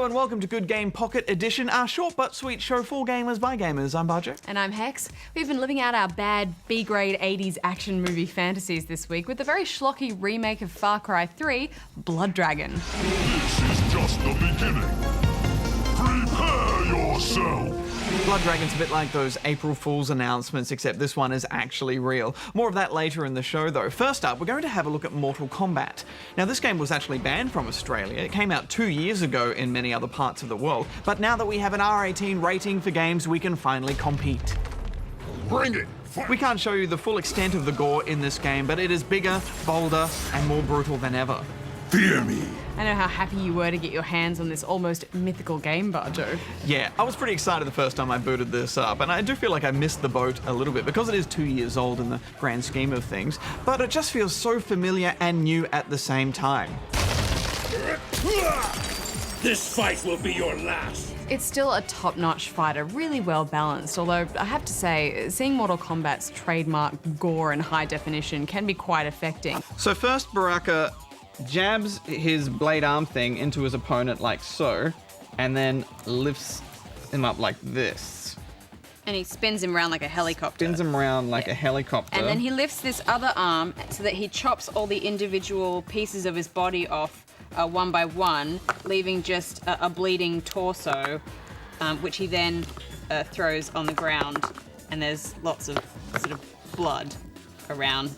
and welcome to Good Game Pocket Edition, our short but sweet show for gamers by gamers. I'm Barjo. And I'm Hex. We've been living out our bad B-grade 80s action movie fantasies this week with the very schlocky remake of Far Cry 3, Blood Dragon. This is just the beginning. Prepare yourself. Blood Dragon's a bit like those April Fool's announcements, except this one is actually real. More of that later in the show, though. First up, we're going to have a look at Mortal Kombat. Now, this game was actually banned from Australia. It came out 2 years ago in many other parts of the world. But now that we have an R18 rating for games, we can finally compete. Bring it. We can't show you the full extent of the gore in this game, but it is bigger, bolder, and more brutal than ever. Fear me. I know how happy you were to get your hands on this almost mythical game, Barjo. Yeah, I was pretty excited the first time I booted this up, and I do feel like I missed the boat a little bit because it is 2 years old in the grand scheme of things, but it just feels so familiar and new at the same time. This fight will be your last. It's still a top-notch fighter, really well balanced, although I have to say, seeing Mortal Kombat's trademark gore and high definition can be quite affecting. So first, Baraka jabs his blade arm thing into his opponent like so, and then lifts him up like this. And he spins him around like a helicopter. Spins him around like a helicopter. And then he lifts this other arm so that he chops all the individual pieces of his body off one by one, leaving just a bleeding torso, which he then throws on the ground, and there's lots of sort of blood around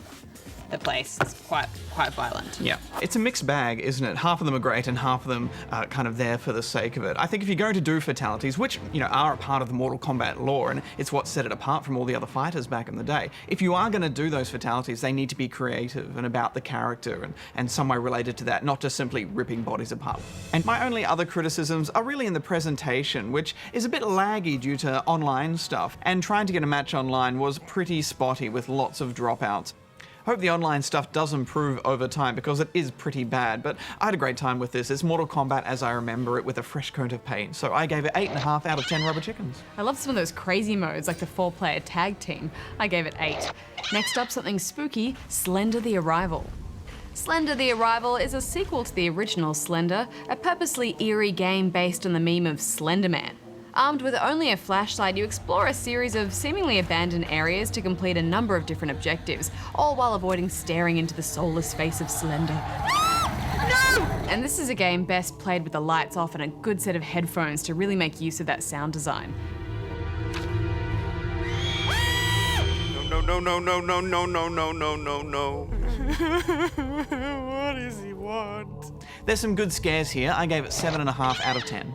the place. It's quite violent. Yeah, it's a mixed bag, isn't it? Half of them are great and half of them are kind of there for the sake of it. I think if you're going to do fatalities, which, you know, are a part of the Mortal Kombat lore, and it's what set it apart from all the other fighters back in the day, if you are going to do those fatalities, they need to be creative and about the character and some way related to that, not just simply ripping bodies apart. And my only other criticisms are really in the presentation, which is a bit laggy due to online stuff, and trying to get a match online was pretty spotty with lots of dropouts. I hope the online stuff does improve over time because it is pretty bad, but I had a great time with this. It's Mortal Kombat as I remember it with a fresh coat of paint, so I gave it 8.5 out of 10 rubber chickens. I love some of those crazy modes like the 4-player tag team. I gave it 8. Next up, something spooky, Slender the Arrival. Slender the Arrival is a sequel to the original Slender, a purposely eerie game based on the meme of Slender Man. Armed with only a flashlight, you explore a series of seemingly abandoned areas to complete a number of different objectives, all while avoiding staring into the soulless face of Slender. No! And this is a game best played with the lights off and a good set of headphones to really make use of that sound design. No, no, no, no, no, no, no, no, no, no, no. What does he want? There's some good scares here. I gave it 7.5 out of 10.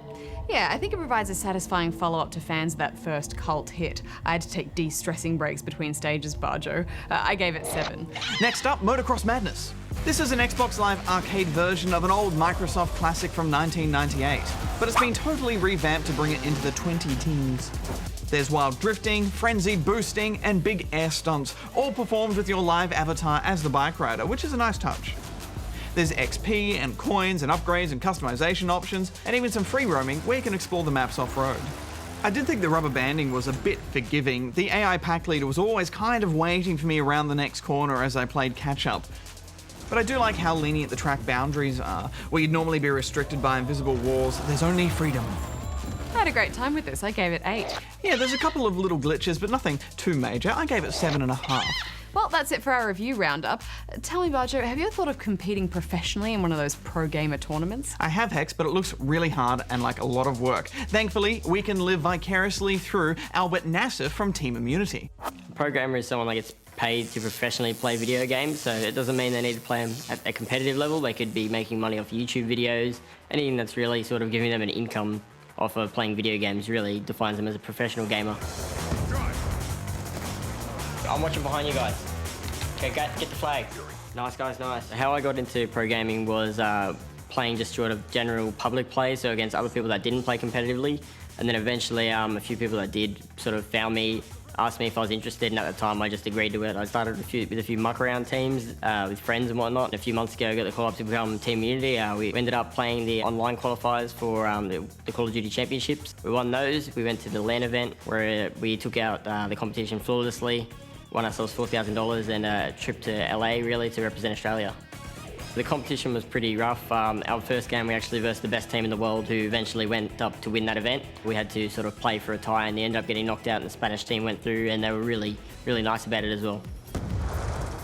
Yeah, I think it provides a satisfying follow-up to fans of that first cult hit. I had to take de-stressing breaks between stages, Barjo. I gave it 7. Next up, Motocross Madness. This is an Xbox Live arcade version of an old Microsoft classic from 1998, but it's been totally revamped to bring it into the 2010s. There's wild drifting, frenzied boosting, and big air stunts, all performed with your live avatar as the bike rider, which is a nice touch. There's XP and coins and upgrades and customization options, and even some free roaming where you can explore the maps off-road. I did think the rubber banding was a bit forgiving. The AI pack leader was always kind of waiting for me around the next corner as I played catch-up. But I do like how lenient the track boundaries are. Where you'd normally be restricted by invisible walls, there's only freedom. I had a great time with this. I gave it 8. Yeah, there's a couple of little glitches, but nothing too major. I gave it 7.5. Well, that's it for our review roundup. Tell me, Barjo, have you ever thought of competing professionally in one of those pro gamer tournaments? I have, Hex, but it looks really hard and like a lot of work. Thankfully, we can live vicariously through Albert Nassif from Team Immunity. A pro gamer is someone that gets paid to professionally play video games, so it doesn't mean they need to play them at a competitive level. They could be making money off YouTube videos. Anything that's really sort of giving them an income off of playing video games really defines them as a professional gamer. I'm watching behind you guys. Okay, get the flag. Nice, guys, nice. How I got into pro gaming was playing just sort of general public play, so against other people that didn't play competitively. And then eventually a few people that did sort of found me, asked me if I was interested, and at the time I just agreed to it. I started with a few muck around teams with friends and whatnot. And a few months ago I got the call up to become Team Unity. We ended up playing the online qualifiers for the Call of Duty Championships. We won those. We went to the LAN event where we took out the competition flawlessly, won ourselves $4,000 and a trip to LA really to represent Australia. The competition was pretty rough. Our first game, we actually versed the best team in the world who eventually went up to win that event. We had to sort of play for a tie and they ended up getting knocked out and the Spanish team went through and they were really, really nice about it as well.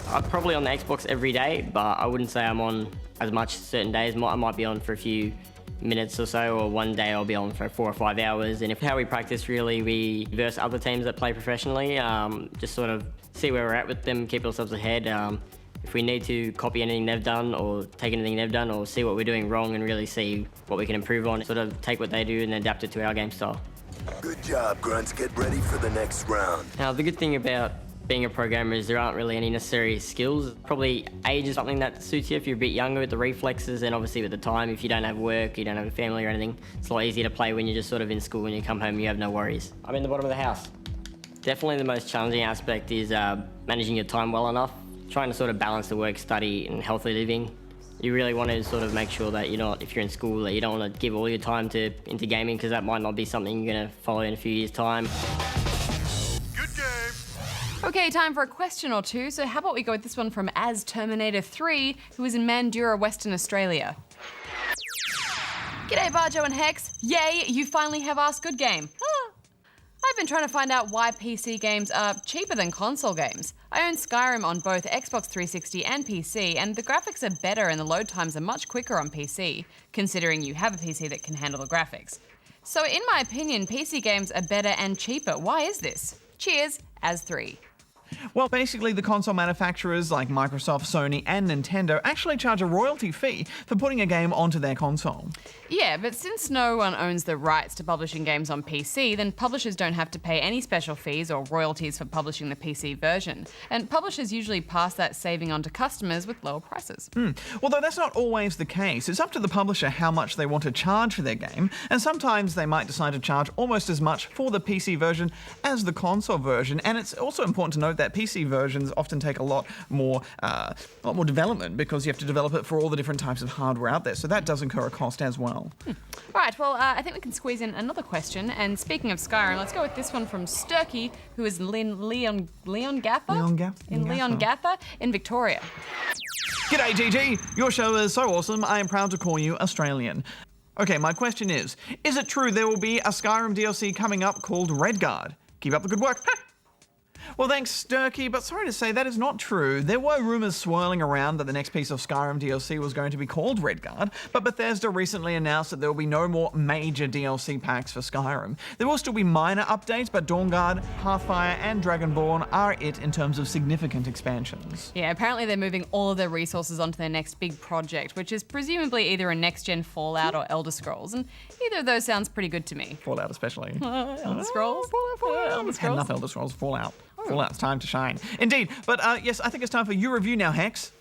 I'm probably on the Xbox every day, but I wouldn't say I'm on as much certain days. I might be on for a few minutes or so, or one day I'll be on for 4 or 5 hours. And how we practice really, we verse other teams that play professionally, just sort of see where we're at with them, keep ourselves ahead. If we need to copy anything they've done or take anything they've done or see what we're doing wrong and really see what we can improve on, sort of take what they do and adapt it to our game style. Good job, Grunts. Get ready for the next round. Now, the good thing about being a programmer is there aren't really any necessary skills. Probably age is something that suits you if you're a bit younger with the reflexes, and obviously with the time, if you don't have work, you don't have a family or anything, it's a lot easier to play when you're just sort of in school and you come home, you have no worries. I'm in the bottom of the house. Definitely the most challenging aspect is managing your time well enough, trying to sort of balance the work, study and healthy living. You really want to sort of make sure that you're not, if you're in school, that you don't want to give all your time into gaming because that might not be something you're going to follow in a few years' time. Good game. Okay, time for a question or two. So how about we go with this one from As Terminator 3, who is in Mandurah, Western Australia. G'day, Barjo and Hex. Yay, you finally have asked Good Game. I've been trying to find out why PC games are cheaper than console games. I own Skyrim on both Xbox 360 and PC, and the graphics are better and the load times are much quicker on PC, considering you have a PC that can handle the graphics. So in my opinion, PC games are better and cheaper. Why is this? Cheers, As3. Well, basically, the console manufacturers like Microsoft, Sony, and Nintendo actually charge a royalty fee for putting a game onto their console. Yeah, but since no one owns the rights to publishing games on PC, then publishers don't have to pay any special fees or royalties for publishing the PC version. And publishers usually pass that saving on to customers with lower prices. Although that's not always the case. It's up to the publisher how much they want to charge for their game, and sometimes they might decide to charge almost as much for the PC version as the console version. And it's also important to note that PC versions often take a lot more development because you have to develop it for all the different types of hardware out there. So that does incur a cost as well. Right, well, I think we can squeeze in another question. And speaking of Skyrim, let's go with this one from Sturkey, who is in Leongatha in Victoria. G'day, GG. Your show is so awesome. I am proud to call you Australian. Okay, my question is it true there will be a Skyrim DLC coming up called Redguard? Keep up the good work. Well, thanks, Sturkey, but sorry to say that is not true. There were rumours swirling around that the next piece of Skyrim DLC was going to be called Redguard, but Bethesda recently announced that there will be no more major DLC packs for Skyrim. There will still be minor updates, but Dawnguard, Hearthfire, and Dragonborn are it in terms of significant expansions. Yeah, apparently they're moving all of their resources onto their next big project, which is presumably either a next-gen Fallout or Elder Scrolls, and either of those sounds pretty good to me. Fallout especially. Elder Scrolls? Fallout. Elder Had Scrolls? enough Elder Scrolls. Fallout. Fallout's time to shine. Indeed. But yes, I think it's time for your review now, Hex.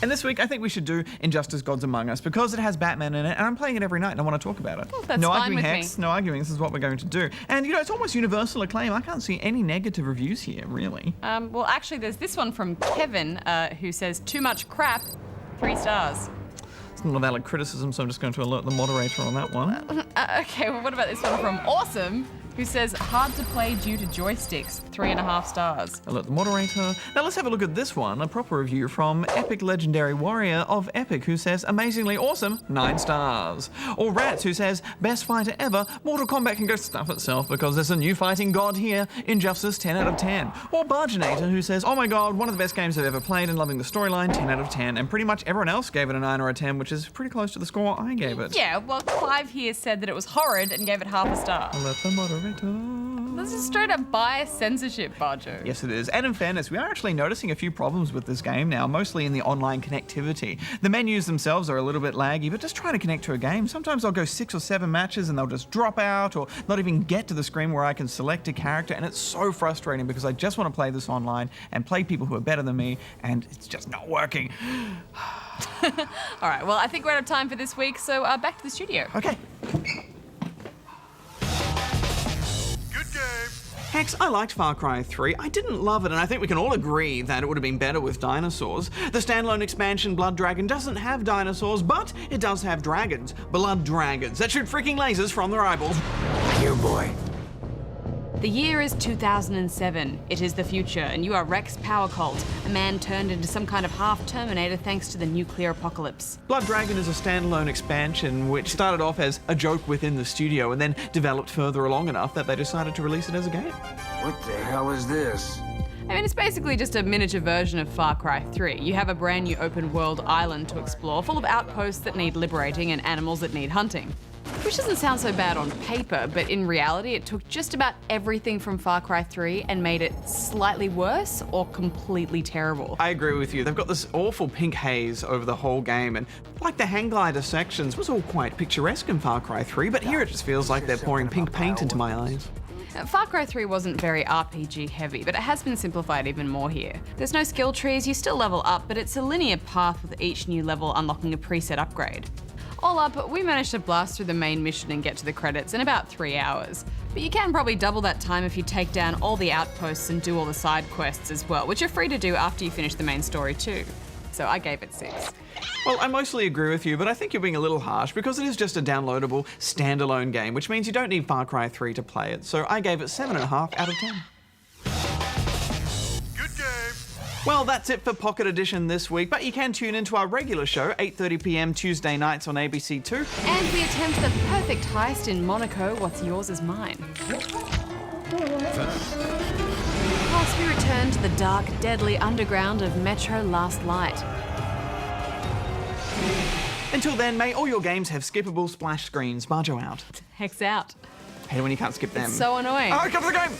And this week, I think we should do Injustice Gods Among Us because it has Batman in it, and I'm playing it every night and I want to talk about it. Oh, that's no fine arguing, with Hex. me. No arguing. This is what we're going to do. And, you know, it's almost universal acclaim. I can't see any negative reviews here, really. Well, actually, there's this one from Kevin, who says, too much crap, 3 stars. It's not a valid criticism, so I'm just going to alert the moderator on that one. Okay, well, what about this one from Awesome, who says, hard to play due to joysticks, 3.5 stars. Alert the moderator. Now let's have a look at this one, a proper review from Epic Legendary Warrior of Epic, who says, amazingly awesome, 9 stars. Or Rats, who says, best fighter ever, Mortal Kombat can go stuff itself because there's a new fighting god here, Injustice 10 out of 10. Or Barginator, who says, oh my god, one of the best games I've ever played and loving the storyline, 10 out of 10. And pretty much everyone else gave it a 9 or a 10, which is pretty close to the score I gave it. Yeah, well, Clive here said that it was horrid and gave it half a star. Alert the moderator. This is straight up bias censorship, Barjo. Yes, it is. And in fairness, we are actually noticing a few problems with this game now, mostly in the online connectivity. The menus themselves are a little bit laggy, but just trying to connect to a game, sometimes I'll go 6 or 7 matches and they'll just drop out or not even get to the screen where I can select a character, and it's so frustrating because I just want to play this online and play people who are better than me, and it's just not working. All right, well, I think we're out of time for this week, so back to the studio. Okay. Good game. Hex, I liked Far Cry 3. I didn't love it, and I think we can all agree that it would have been better with dinosaurs. The standalone expansion Blood Dragon doesn't have dinosaurs, but it does have dragons. Blood dragons that shoot freaking lasers from their eyeballs. Here, boy. The year is 2007. It is the future, and you are Rex Power Cult, a man turned into some kind of half-Terminator thanks to the nuclear apocalypse. Blood Dragon is a standalone expansion which started off as a joke within the studio and then developed further along enough that they decided to release it as a game. What the hell is this? I mean, it's basically just a miniature version of Far Cry 3. You have a brand new open world island to explore, full of outposts that need liberating and animals that need hunting. Which doesn't sound so bad on paper, but in reality it took just about everything from Far Cry 3 and made it slightly worse or completely terrible. I agree with you. They've got this awful pink haze over the whole game, and like the hang glider sections was all quite picturesque in Far Cry 3, but here it just feels like they're pouring pink paint into my eyes. Far Cry 3 wasn't very RPG heavy, but it has been simplified even more here. There's no skill trees, you still level up, but it's a linear path with each new level unlocking a preset upgrade. All up, we managed to blast through the main mission and get to the credits in about 3 hours. But you can probably double that time if you take down all the outposts and do all the side quests as well, which you're free to do after you finish the main story too. So I gave it 6. Well, I mostly agree with you, but I think you're being a little harsh because it is just a downloadable, standalone game, which means you don't need Far Cry 3 to play it. So I gave it 7.5 out of 10. Good game. Well, that's it for Pocket Edition this week, but you can tune into our regular show, 8:30 p.m. Tuesday nights on ABC2. And we attempt the perfect heist in Monaco, what's yours is mine. Whilst we return to the dark, deadly underground of Metro Last Light. Until then, may all your games have skippable splash screens. Marjo out. Hex out. Hate it when you can't skip them. So annoying. All right, come to the game!